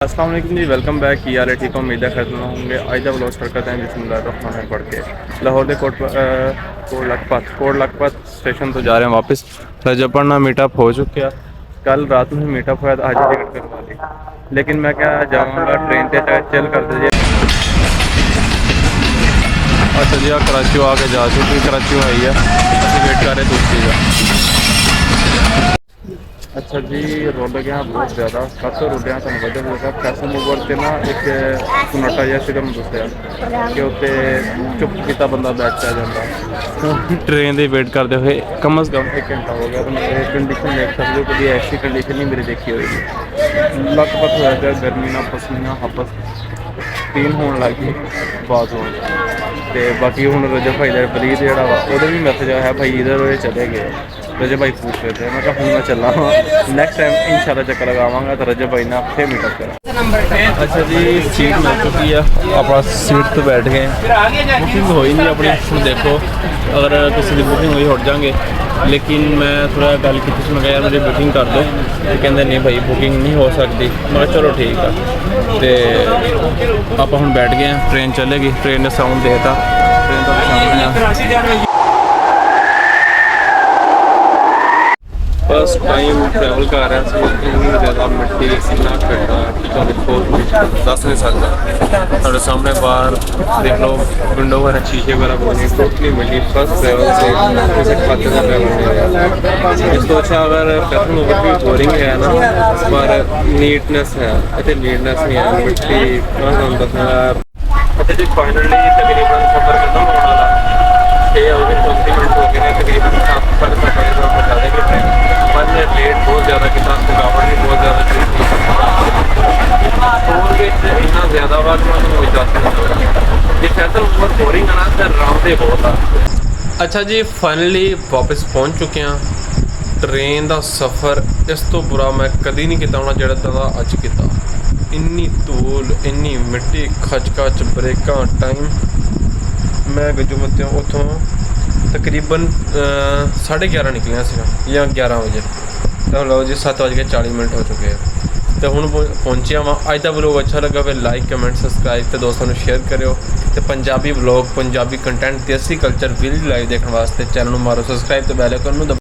अस्सलाम वालेकुम जी, welcome back. की यार ठीक हो? उम्मीद है खैर होंगे। आज का ब्लॉग स्टार्ट करते हैं बिस्मिल्लाहिर्रहमानिर्रहीम पढ़ के। लाहौर के कोट लखपत स्टेशन तो जा रहे हैं वापस। रजबपढ़ना मीटअप हो चुके हैं। कल रात में मीटअप हुआ था, आज टिकट करवा ली, लेकिन मैं क्या जाऊँगा ट्रेन से चल कर दीजिए। अच्छा जी, कराची आके जा चुकी, कराची आई है, अभी वेट कर रहे दूसरी का। अच्छा जी, रोड यहाँ बहुत ज़्यादा कब तो रोड यहाँ ਤੁਹਾਨੂੰ ਵਧੀਆ ਹੋਗਾ ਫੈਸ਼ਨ ਓਵਰ ਤੇ ਨਾ ਇੱਕ ਸੁਨਾਟਾ ਜਿਹਾ ਸਿਸਟਮ ਦੱਸਿਆ ਕਿ ਉੱਤੇ ਚੁੱਪ ਕੀਤਾ ਬੰਦਾ ਬੈਠ ਜਾਂਦਾ ਟ੍ਰੇਨ ਦੀ ਵੇਟ ਕਰਦੇ ਹੋਏ ਕਮ ਸੇ ਕਮ 1 ਘੰਟਾ ਹੋ ਗਿਆ। ਤੁਹਾਨੂੰ ਇਹ ਕੰਡੀਸ਼ਨ ਦੇਖ ਸਕਦੇ ਹੋ, ਕਦੀ ਐਸੀ ਕੰਡੀਸ਼ਨ ਨਹੀਂ ਮੇਰੀ ਦੇਖੀ ਹੋਏਗੀ। ਲੱਕ-ਪੱਕ ਹੋਇਆ ਪਿਆ ਗਰਮੀ ਨਾਲ, ਪਸੀਨਾ ਹੱਬਸ ਪੀਣ ਹੋਣ ਲੱਗ ਗਈ ਬਾਤ ਹੋਣ। ਤੇ ਬਾਕੀ ਹੁਣ ਰਜਬ ਭਾਈ ਦਾ ਬਰੀਦ ਜਿਹੜਾ ਵਾ ਉਹਦੇ ਵੀ ਮੈਸੇਜ ਆਇਆ ਭਾਈ ਇਧਰ ਉਹ ਚਲੇ ਗਏ। रजब भाई पूछ रहे थे, मैं कहा हूँ मैं चला हाँ, नेक्स्ट टाइम इंशाल्लाह चक्कर लगावांगा तो रजब भाई ने फिर मीटअप करा। अच्छा जी, सीट मिल चुकी है, आप सीट तो बैठ गए। बुकिंग हो ही नहीं अपनी, हम देखो अगर किसी की बुकिंग हुई हट जाएंगे, लेकिन मैं थोड़ा गल की मैं कहा यार मेरी बुकिंग कर दो, तो कहते नहीं भाई बुकिंग नहीं हो सकती। मैं चलो ठीक है, तो आप हम बैठ गए हैं। ट्रेन चलेगी, ट्रेन ने साउंड देता, ट्रेन तो सामने फर्स्ट टाइम ट्रैवल कर रहा है। इतनी ज़्यादा मिट्टी इतना खड्डा कि देखो दस नहीं सकता। थोड़े सामने बाहर देख लो, विंडो वगैरह शीशे वगैरह बने, टोटली मिट्टी। फर्स्ट ट्रैवल से किसी खाते का ट्रैवल नहीं है। इस तो अच्छा अगर फैशन ओवर भी बोरिंग है ना, पर नीटनेस है, इतनी नीटनेस नहीं है। मिट्टी अच्छा जी, फाइनली तकरीबन सफ़र खत्म होने वाला 6 हो गए, 34 मिनट हो गए तकरीबन। 7 बजे पहुँचा देंगे ट्रेन। लेट बहुत ज़्यादा किसान थकावट भी बहुत ज़्यादा इतना ज़्यादा बार हो जाता है। ये फैसल ऊपर बोरिंग है ना, सर रामदे बहुत आ। अच्छा जी, फाइनली वापस पहुँच चुके हैं। ट्रेन का सफ़र इस तो बुरा मैं कभी नहीं किया होना जोड़ा अज किया। इन्नी धूल, इन्नी मिट्टी, खचखच, ब्रेक टाइम। मैं गजूमत उतों तकरीबन 11:30 निकलिया या 11 बजे। तो लो जी 7:40 हो चुके हैं। तो हूँ पहुँचे वहाँ। अज का व्लॉग अच्छा लगा फिर लाइक कमेंट सबसक्राइब तो दोस्तों को शेयर करो। तो पंजाबी व्लॉग, पंजाबी कंटेंट, देसी कल्चर, विलेज लाइफ देखने वास्ते चैनल मारो सबसक्राइब तो बैल आइकन